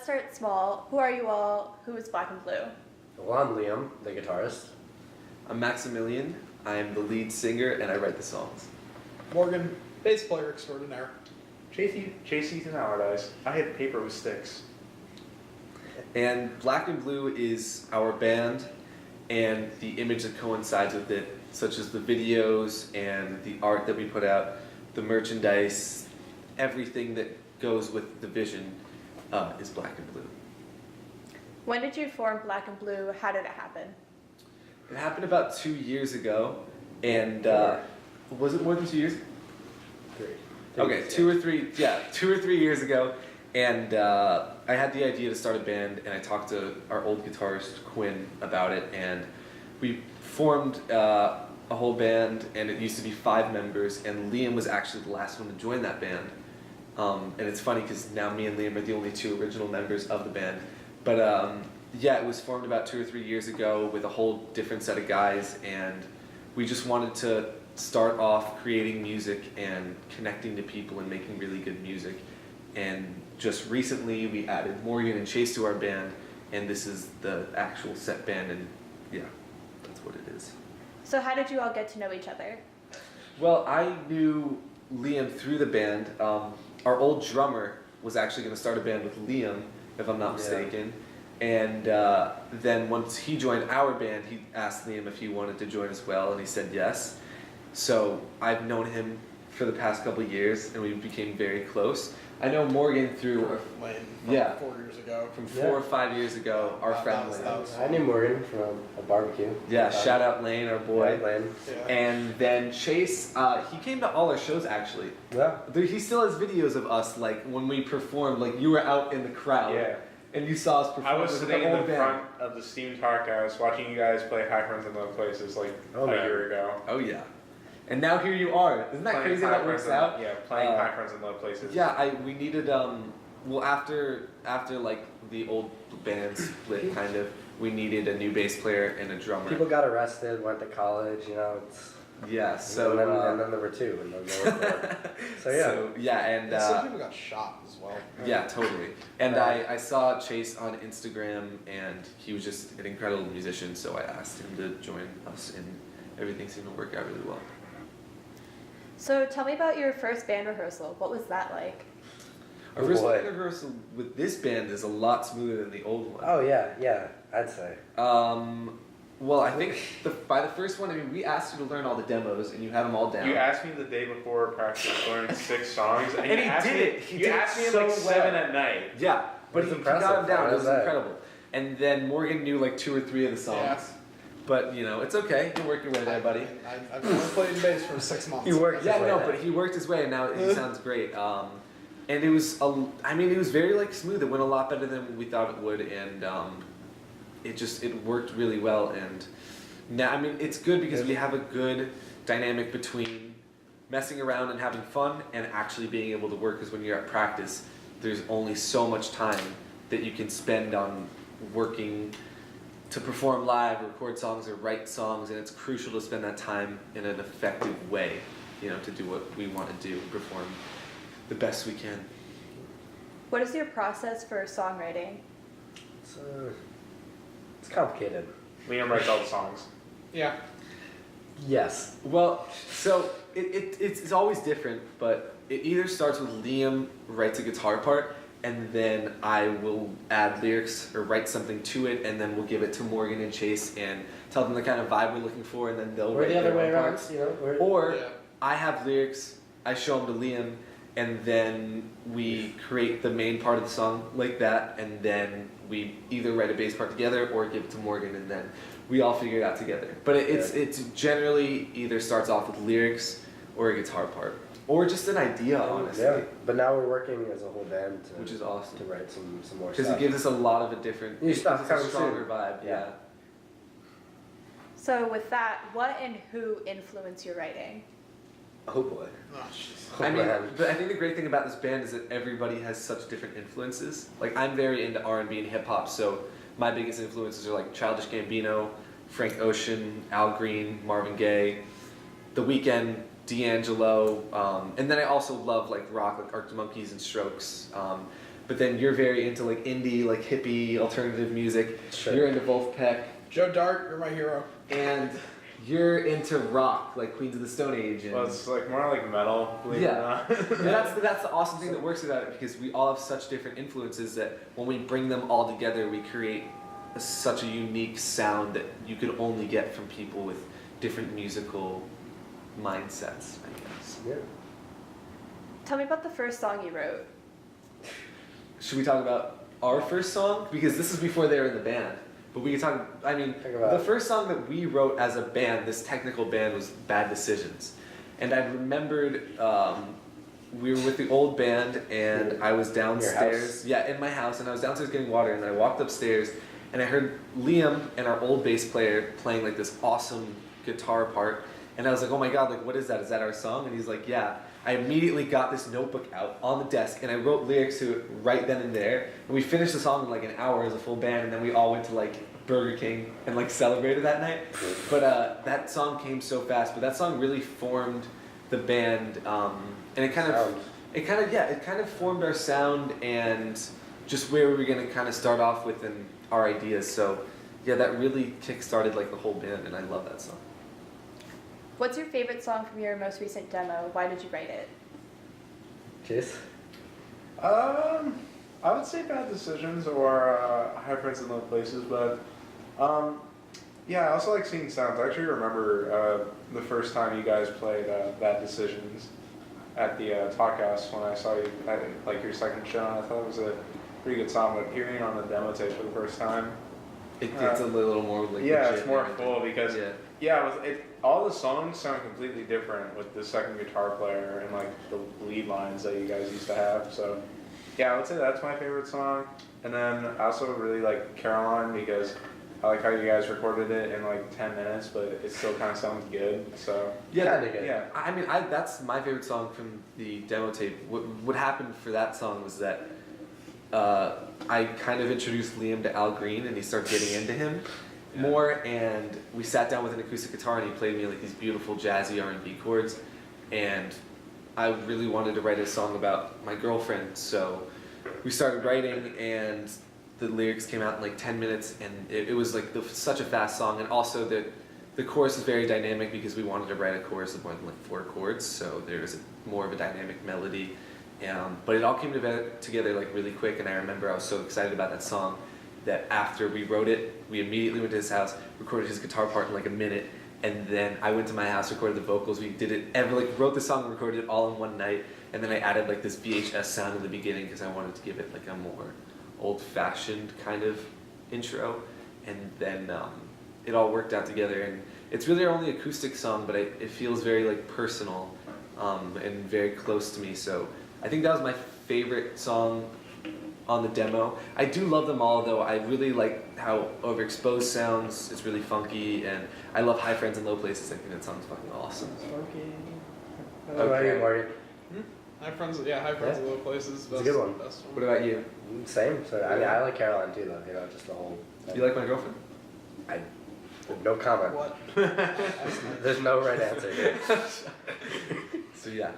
let's start small. Who are you all? Who is Black and Blue? Well, I'm Liam, the guitarist. I'm Maximilian. I'm the lead singer and I write the songs. Morgan, bass player extraordinaire. Chase Ethan Allardyce. I hit paper with sticks. And Black and Blue is our band and the image that coincides with it, such as the videos and the art that we put out, the merchandise, everything that goes with the vision is Black and Blue. When did you form Black and Blue? How did it happen? It happened about 2 years ago, and was it more than 2 years? Three. Okay, 2 or 3 years ago, and I had the idea to start a band, and I talked to our old guitarist Quinn about it, and we formed a whole band, and it used to be 5 members, and Liam was actually the last one to join that band. And it's funny because now me and Liam are the only 2 original members of the band. But yeah, it was formed about 2 or 3 years ago with a whole different set of guys, and we just wanted to start off creating music and connecting to people and making really good music. And just recently we added Morgan and Chase to our band, and this is the actual set band, and yeah, that's what it is. So how did you all get to know each other? Well, I knew Liam through the band. Our old drummer was actually going to start a band with Liam, if I'm not mistaken. And then once he joined our band, he asked Liam if he wanted to join as well, and he said yes. So I've known him for the past couple of years, and we became very close. I know Morgan through Lane Yeah. 4 years ago. from 4 or 5 years ago. Our friend that Lane. was I knew Morgan from a barbecue. Yeah, shout out Lane, our boy. Yeah, Lane. Yeah. And then Chase, he came to all our shows actually. Yeah. He still has videos of us, like when we performed, like you were out in the crowd. Yeah. And you saw us perform. I was with sitting the in whole the band. front of the steamed park. I was watching you guys play High Friends in Low Places like Oh, a man. year ago. Oh yeah. And now here you are. Isn't that Playing crazy how High that works Friends out? Yeah, playing High Friends in Low Places. Yeah, we needed well after like the old band split kind of, we needed a new bass player and a drummer. People got arrested, went to college, you know, it's... Yeah, so and then there were 2, and then there were 4. So yeah. And Some people got shot as well. yeah, totally. And I saw Chase on Instagram, and he was just an incredible musician, so I asked him to join us, and everything seemed to work out really well. So tell me about your first band rehearsal. What was that like? Our Oh, first boy. band rehearsal with this band is a lot smoother than the old one. Oh yeah, I'd say. Well, I think by the first one, I mean, we asked you to learn all the demos, and you had them all down. You asked me the day before practice to learn 6 songs, and, And you he asked did me, it. He you did it asked me at so like well. 7 at night. Yeah, but That's he got impressive. them down. How It was is that? incredible. And then Morgan knew like 2 or 3 of the songs. Yeah. But, you know, it's okay. You work your way there, buddy. I've only played bass for 6 months. You worked Yeah, his way no, there. but he worked his way, and now he sounds great. And it was, it was very like smooth. It went a lot better than we thought it would, and it worked really well. And now, I mean, it's good because we have a good dynamic between messing around and having fun and actually being able to work. Because when you're at practice, there's only so much time that you can spend on working to perform live, record songs, or write songs, and it's crucial to spend that time in an effective way, you know, to do what we want to do, perform the best we can. What is your process for songwriting? It's complicated. Liam writes all the songs. Yeah. Yes. Well, so it's always different, but it either starts with Liam writes a guitar part, and then I will add lyrics or write something to it, and then we'll give it to Morgan and Chase and tell them the kind of vibe we're looking for, and then they'll Or write the other their way own around, parts. you know? Or Yeah. I have lyrics, I show them to Liam, and then we create the main part of the song like that, and then we either write a bass part together or give it to Morgan, and then we all figure it out together. But it's generally either starts off with lyrics or a guitar part, or just an idea, honestly, Yeah. But now we're working as a whole band which is awesome. to write some more Because stuff. it gives us a lot of a different, New it stuff gives us a coming stronger soon. vibe. Yeah. So with that, what and who influence your writing? Oh boy. Oh, jeez. Oh, I mean, man. but I think the great thing about this band is that everybody has such different influences. Like, I'm very into R&B and hip hop, so my biggest influences are like Childish Gambino, Frank Ocean, Al Green, Marvin Gaye, The Weeknd, D'Angelo, and then I also love like rock, like Arctic Monkeys and Strokes. but then you're very into like indie, like hippie, alternative music. Sure. You're into Wolfpack, Joe Dart, you're my hero. and you're into rock, like Queens of the Stone Age. And Well, it's like more like metal, believe it or not. and that's the awesome thing that works about it, because we all have such different influences that when we bring them all together, we create such a unique sound that you could only get from people with different musical mindsets, I guess. Yeah. Tell me about the first song you wrote. Should we talk about our first song? Because this is before they were in the band. But we can talk, I mean, Talk about- the first song that we wrote as a band, this technical band, was Bad Decisions. And I remembered we were with the old band, and I was downstairs. Yeah, in my house, and I was downstairs getting water, and I walked upstairs, and I heard Liam and our old bass player playing like this awesome guitar part. And I was like, oh my god, like what is that? Is that our song? And he's like, yeah. I immediately got this notebook out on the desk, and I wrote lyrics to it right then and there. And we finished the song in like an hour as a full band, and then we all went to like Burger King and like celebrated that night. But that song came so fast. But that song really formed the band, and it kind of formed our sound and just where we were gonna kind of start off with and our ideas. So yeah, that really kick-started like the whole band, and I love that song. What's your favorite song from your most recent demo? Why did you write it? Chase? I would say Bad Decisions or High Friends in Low Places, but yeah, I also like seeing sounds. I actually remember the first time you guys played Bad Decisions at the Talk House when I saw you at like your second show, and I thought it was a pretty good song, but hearing it on the demo tape for the first time, It's a little more like yeah, legit it's more and everything. full because all the songs sound completely different with the second guitar player and like the lead lines that you guys used to have. So yeah, I would say that's my favorite song. And then I also really like Caroline because I like how you guys recorded it in like 10 minutes, but it still kind of sounds good. So Yeah, Kinda good. yeah. I mean, that's my favorite song from the demo tape. What happened for that song was that I kind of introduced Liam to Al Green, and he started getting into him more. And we sat down with an acoustic guitar, and he played me like these beautiful jazzy R&B chords. And I really wanted to write a song about my girlfriend, so we started writing, and the lyrics came out in like 10 minutes, and it was like such a fast song. And also the chorus is very dynamic because we wanted to write a chorus of more than like 4 chords, so there's more of a dynamic melody. But it all came together like really quick, and I remember I was so excited about that song that after we wrote it, we immediately went to his house, recorded his guitar part in like a minute, and then I went to my house, recorded the vocals. We did it, wrote the song and recorded it all in one night, and then I added like this VHS sound in the beginning because I wanted to give it like a more old-fashioned kind of intro, and then it all worked out together. And it's really our only acoustic song, but it feels very like personal and very close to me. So I think that was my favorite song on the demo. I do love them all, though. I really like how Overexposed sounds. It's really funky, and I love High Friends and Low Places. I think that song's fucking awesome. What about you, Morgan? High Friends in Low Places. It's a good one. Best one. What about you? Same. So I mean, I like Caroline too, though. You know, just the whole. You like My Girlfriend? No comment. What? There's no right answer here. So yeah.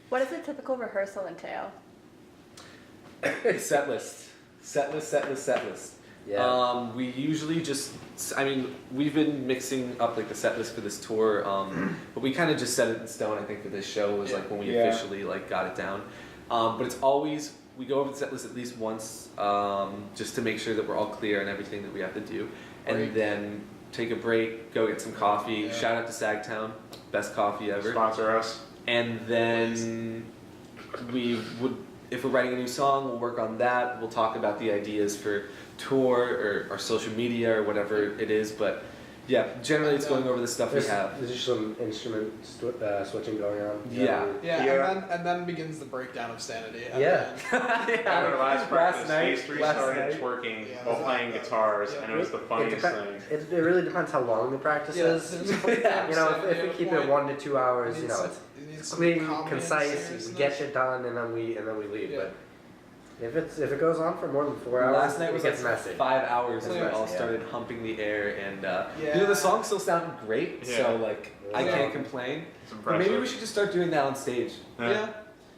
What does a typical rehearsal entail? Set list. Yeah. We usually just, I mean, we've been mixing up like the set list for this tour, but we kind of just set it in stone. I think for this show was like when we officially like got it down. But it's always, we go over the set list at least once, just to make sure that we're all clear on everything that we have to do, and then take a break, go get some coffee. Yeah. Shout out to Sagtown, best coffee ever. sponsor us. And then we would, if we're writing a new song, we'll work on that. We'll talk about the ideas for tour or our social media or whatever it is. But yeah, generally it's going over the stuff we have. There's just some instrument switching going on. Yeah. Yeah, and then begins the breakdown of sanity. at the Yeah. end. I remember last practice, these three last started night. twerking Yeah, while playing guitars, yeah. and it was the funniest thing. It really depends how long the practice is. Yeah. You know, if we keep it 1 to 2 hours, you know, it's It needs some clean, calm and concise, seriousness. get shit done, and then we leave. Yeah. But if it goes on for more than 4 hours, Last night it was gets like messy. 5 hours, and we It's all messy, yeah. started humping the air, and Yeah. you know, the song still sounded great. Yeah. So like, I Yeah. can't complain. It's But impressive. maybe we should just start doing that on stage. Yeah.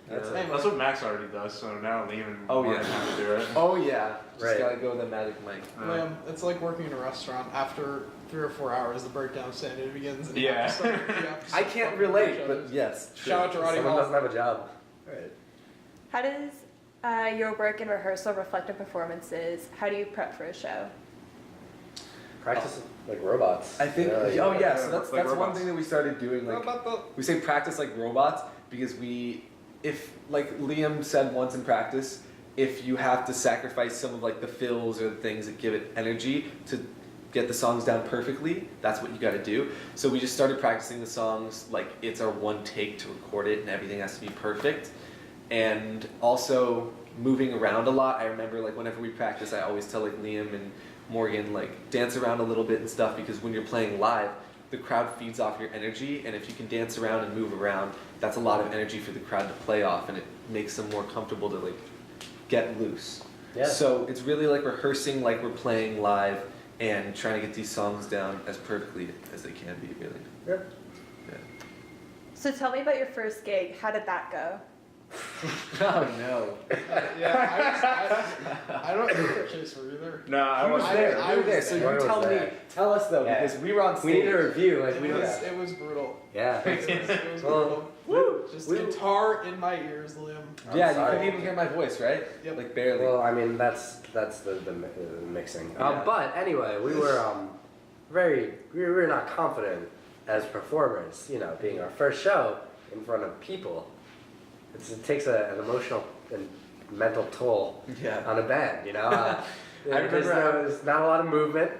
That's, Yeah. that's what Max already does, so now Liam and Oh, Lauren yeah. have to do it. Oh yeah, just Right. gotta go with the magic mic. Liam, it's like working in a restaurant. After 3 or 4 hours, the breakdown of sanity begins. And Yeah. you have to I start can't fucking relate, each but other. yes. True. Shout out to Roddy Someone Hall. doesn't have a job. Right. How does your work and rehearsal reflect on performances? How do you prep for a show? Practice like robots. I think. Yeah, Oh like- yeah, so that's like one robots. thing that we started doing. How Like about the we say practice like robots because if like Liam said once in practice, if you have to sacrifice some of like the fills or the things that give it energy to get the songs down perfectly, that's what you got to do. So we just started practicing the songs like it's our one take to record it and everything has to be perfect. And also moving around a lot. I remember like whenever we practice, I always tell like Liam and Morgan like dance around a little bit and stuff because when you're playing live, the crowd feeds off your energy, and if you can dance around and move around, that's a lot of energy for the crowd to play off, and it makes them more comfortable to like get loose. Yeah. So it's really like rehearsing like we're playing live and trying to get these songs down as perfectly as they can be, really. Yep. Yeah. So tell me about your first gig. How did that go? Oh no. I don't know Chase were either. No, I was wasn't there. I You were was there. So there. you I tell was me. there. Tell us though, Yeah. because we were on We stage. need a review. Like we It don't. was, it was brutal. Yeah. It was Well, brutal. woo. Just Woo. guitar in my ears, Liam. I'm Yeah, you sorry. couldn't even hear my voice, right? Yep. Like barely. Well, I mean that's the mixing. Yeah. But anyway, we were we were not confident as performers. You know, being our first show in front of people, it takes an emotional and mental toll Yeah. on a band. You know, I remember there was not a lot of movement.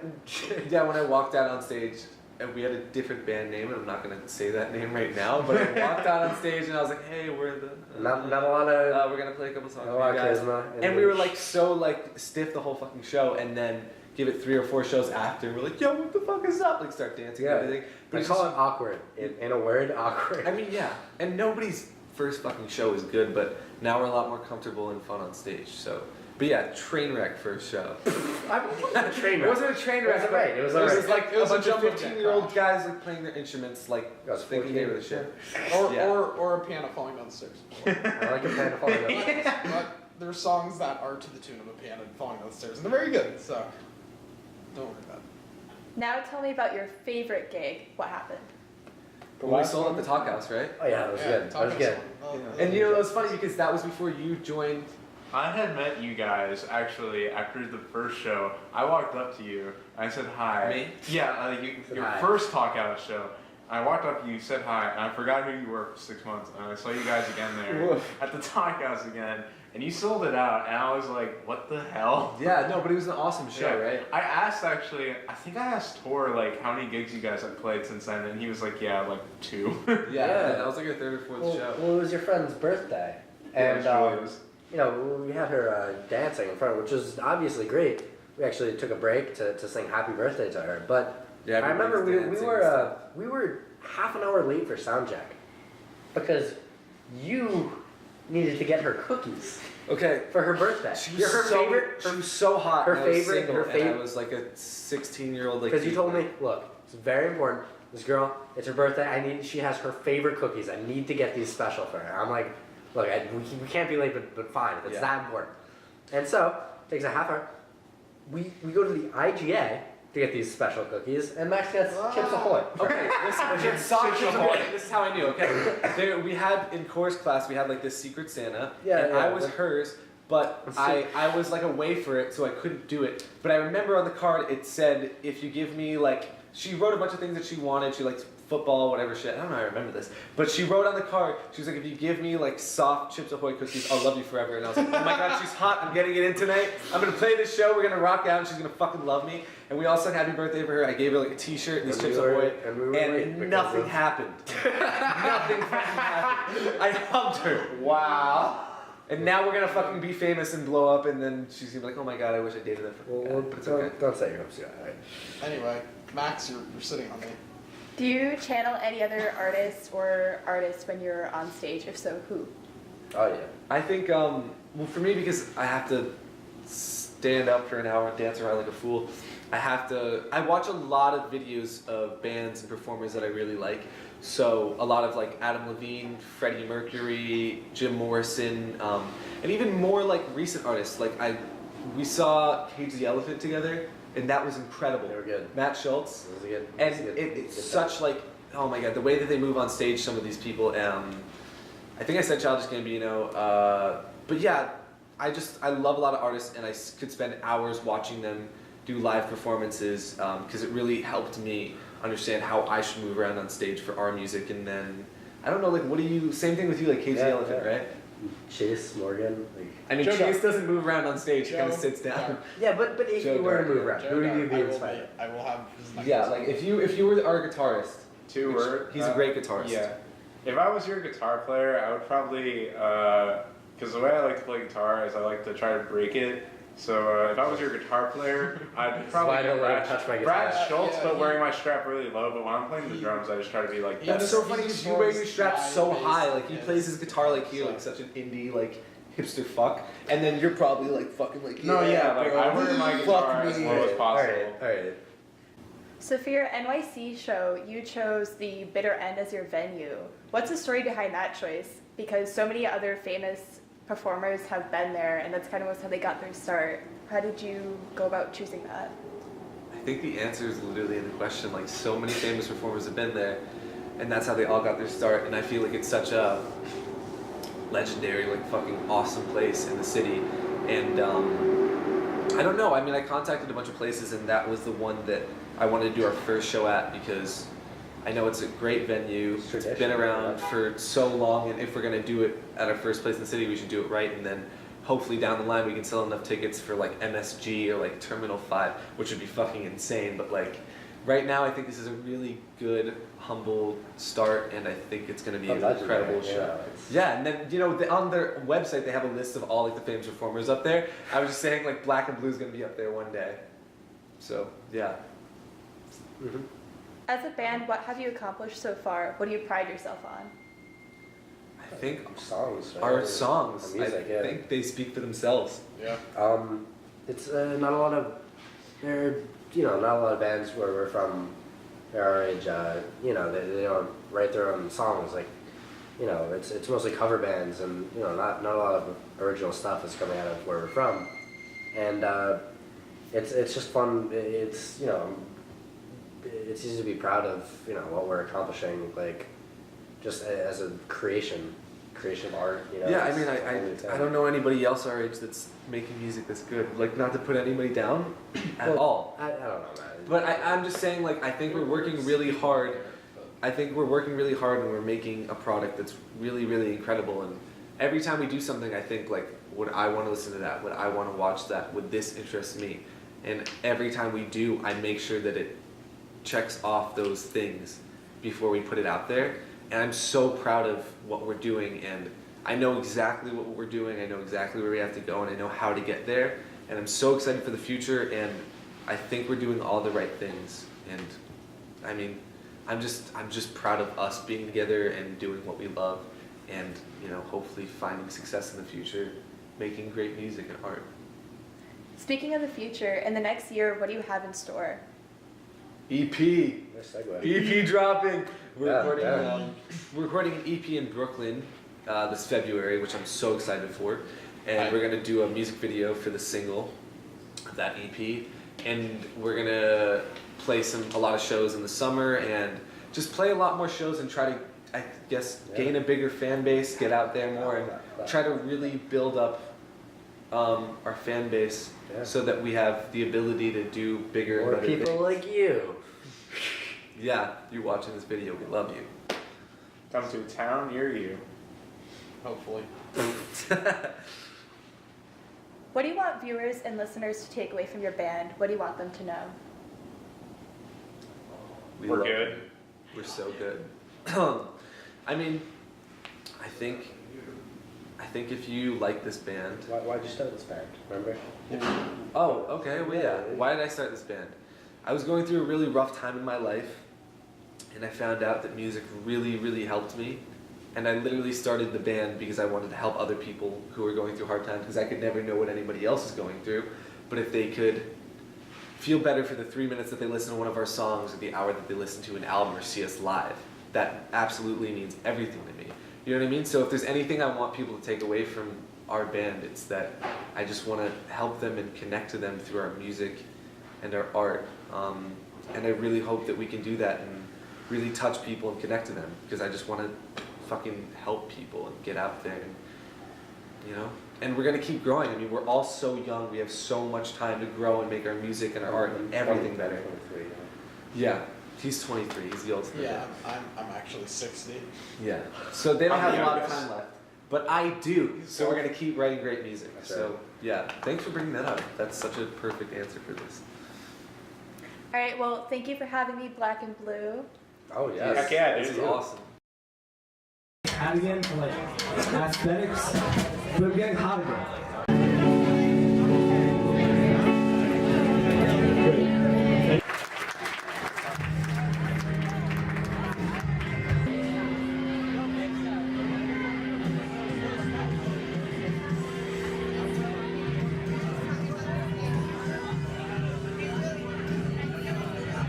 Yeah, when I walked out on stage, and we had a different band name, and I'm not gonna say that name right now, but I walked out on stage and I was like, hey, we're the Not a lot of we're gonna play a couple songs a for lot you of guys. charisma. And we were like so like stiff the whole fucking show, and then give it 3 or 4 shows after, and we're like, yo, what the fuck is up? Like start dancing Yeah. and everything. But I it's call just, it awkward. In a word, awkward. I mean, yeah, and nobody's first fucking show is good, but now we're a lot more comfortable and fun on stage. So, but yeah, train wreck first show. a train It wreck. wasn't a train wreck. It was alright. It was It was alright. just like It was a a bunch of jumbo jet 15-year-old crash. guys like playing their instruments, like I was thinking they were the 14, shit. Or, Yeah. or a piano falling down the stairs. I like a panda falling down. But there's songs that are to the tune of a piano falling down the stairs, and they're very good, so don't worry about it. Now tell me about your favorite gig. What happened? When we sold at the Talk House, right? Oh yeah, that was good. That was good. And you know, it was funny because that was before you joined. I had met you guys actually after the first show. I walked up to you. I said hi. Me? Yeah, Said your hi. first talk out show. I walked up to you, said hi, and I forgot who you were for 6 months. And I saw you guys again there Woof. at the talk house again, and you sold it out. And I was like, what the hell? Yeah, no, but it was an awesome show, Yeah. right? I asked actually. I think I asked Tor like how many gigs you guys have played since then, and he was like, yeah, like 2. Yeah, Yeah. that was like our 3rd or 4th Well, show. well, it was your friend's birthday, Yeah, and it really was. you know we had her dancing in front, which was obviously great. We actually took a break to sing "Happy Birthday" to her, but Yeah, I remember everybody was dancing we were half an hour late for sound check because you needed to get her cookies Okay. for her birthday. She was You're her so, favorite. She was so hot. her and I was favorite- single, her and favorite- I was like a 16-year-old. Like. Because you told me, look, it's very important. This girl, it's her birthday. She has her favorite cookies. I need to get these special for her. I'm like, look, we can't be late, but fine. It's Yeah. that important. And so, takes a half hour. We go to the IGA to get these special cookies, and Max gets Chips Ahoy. Okay, listen, soft Chips Ahoy. This is how I knew. Okay, we had in chorus class we had like this Secret Santa, Yeah, and yeah, I was but- hers, but I was like away for it, so I couldn't do it. But I remember on the card it said if you give me like she wrote a bunch of things that she wanted. She liked football, whatever shit. I don't know how I remember this, but she wrote on the card. She was like, if you give me like soft Chips Ahoy cookies, I'll love you forever. And I was like, oh my god, she's hot. I'm getting it in tonight. I'm gonna play this show. We're gonna rock out, and she's gonna fucking love me. And we all sang happy birthday for her. I gave her like a T-shirt and these And we Chips were- Ahoy, and we were late because nothing of- happened. Nothing fucking happened. I hugged her. Wow. And now we're gonna fucking be famous and blow up, and then she's gonna be like, oh my god, I wish I dated that fucking guy. Well, But it's okay. don't set your hopes too high. Anyway, Max, you're sitting on me. Do you channel any other artists or artists when you're on stage? If so, who? Oh yeah. I think, well, for me, because I have to stand up for an hour and dance around like a fool, I watch a lot of videos of bands and performers that I really like. So a lot of like Adam Levine, Freddie Mercury, Jim Morrison, and even more like recent artists. Like we saw Cage the Elephant together, and that was incredible. They were good. Matt Schultz, It was a good. and it was a good- it's good such time. like, oh my god, the way that they move on stage. Some of these people. I think I said Childish Gambino, but yeah, I love a lot of artists, and I could spend hours watching them do live performances because it really helped me understand how I should move around on stage for our music. And then I don't know, like, what do you? Same thing with you, like Cage the Yeah, Elephant, yeah. right? Chase Morgan. Like, I mean, Joe Chase Dug. doesn't move around on stage; he kind of Joe sits down. Dug. yeah, but if Joe you were to Dug. move around, who would you be inspired? I will have his next Yeah, one. like if you were our guitarist, Two which- word. he's a great guitarist. Yeah. If I was your guitar player, I would probably, because the way I like to play guitar is I like to try to break it. So if I was your guitar player, I'd probably Why don't be let him touch my guitar? Brad Schultz, Yeah, but he- wearing my strap really low. But when I'm playing the drums, I just try to be like. He That's just- so he funny just because you wear your throws straps so slide high. bass Like he and plays his guitar like here, so- like such an indie, like hipster fuck, and then you're probably like fucking like No, yeah, like bro, I wear my fuck guitar me. as low as possible. Alright. So for your NYC show, you chose the Bitter End as your venue. What's the story behind that choice? Because so many other famous performers have been there, and that's kind of how they got their start. How did you go about choosing that? I think the answer is literally in the question. Like so many famous performers have been there, and that's how they all got their start. And I feel like it's such a legendary, like fucking awesome place in the city. And I don't know. I mean, I contacted a bunch of places, and that was the one that I wanted to do our first show at because I know it's a great venue. It's It's been tradition, around yeah. for so long, and if we're gonna do it at our first place in the city, we should do it right. And then hopefully down the line we can sell enough tickets for like MSG or like Terminal 5, which would be fucking insane. But like right now, I think this is a really good, humble start, and I think it's gonna be an incredible show. Yeah, and then on their website they have a list of all like the famous performers up there. I was just saying like Black and Blue is gonna be up there one day. So yeah. Mm-hmm. As a band, what have you accomplished so far? What do you pride yourself on? I think Songs. right? our songs, Our music, I yeah. think they speak for themselves. Yeah. It's not a lot of not a lot of bands where we're from our age. They don't write their own songs. Like, it's mostly cover bands, and not a lot of original stuff is coming out of where we're from, and it's just fun. It's easy to be proud of what we're accomplishing, like just as a creation of art. Yeah, I mean, it's a whole new I thing. don't know anybody else our age that's making music that's good. Like, not to put anybody down at Well, all. I don't know, man. But I'm just saying, like, I think we're working really hard. I think we're working really hard and we're making a product that's really, really incredible. And every time we do something, I think, like, would I want to listen to that? Would I want to watch that? Would this interest me? And every time we do, I make sure that it checks off those things before we put it out there. And I'm so proud of what we're doing, and I know exactly what we're doing, I know exactly where we have to go, and I know how to get there. And I'm so excited for the future, and I think we're doing all the right things. And I mean, I'm just proud of us being together and doing what we love, and hopefully finding success in the future, making great music and art. Speaking of the future, in the next year, what do you have in store? EP. Nice segue. EP dropping. We're Yeah, recording. yeah. We're recording an EP in Brooklyn this February, which I'm so excited for, and Hi. we're gonna do a music video for the single of that EP, and we're gonna play a lot of shows in the summer, and just play a lot more shows and try to, I guess, Yeah. gain a bigger fan base, get out there more, and try to really build up our fan base Yeah. so that we have the ability to do bigger and More better people things. like you. Yeah, you watching this video, we love you. Come to a town near you. Hopefully. What do you want viewers and listeners to take away from your band? What do you want them to know? We're love good. you. We're so good. I mean, I think if you like this band. Why'd you start this band? Remember? Oh, okay. Well, yeah. Why did I start this band? I was going through a really rough time in my life, and I found out that music really, really helped me. And I literally started the band because I wanted to help other people who were going through hard times, because I could never know what anybody else is going through. But if they could feel better for the 3 minutes that they listen to one of our songs or the hour that they listen to an album or see us live. That absolutely means everything to me. You know what I mean? So if there's anything I want people to take away from our band, it's that I just want to help them and connect to them through our music and our art. And I really hope that we can do that and really touch people and connect to them, because I just want to fucking help people and get out there and, you know? And we're going to keep growing. I mean, we're all so young. We have so much time to grow and make our music and our art and everything better. 23, Yeah. He's 23. He's the oldest. Yeah, I'm actually 60. Yeah. So they don't I'm have the a lot of youngest. time left. But I do. So we're going to keep writing great music. So, yeah. Thanks for bringing that up. That's such a perfect answer for this. All right, well, thank you for having me, Black and Blue. Oh, yes. Heck yeah, This dude. is awesome. Hot again for like aesthetics, but I'm getting hot again.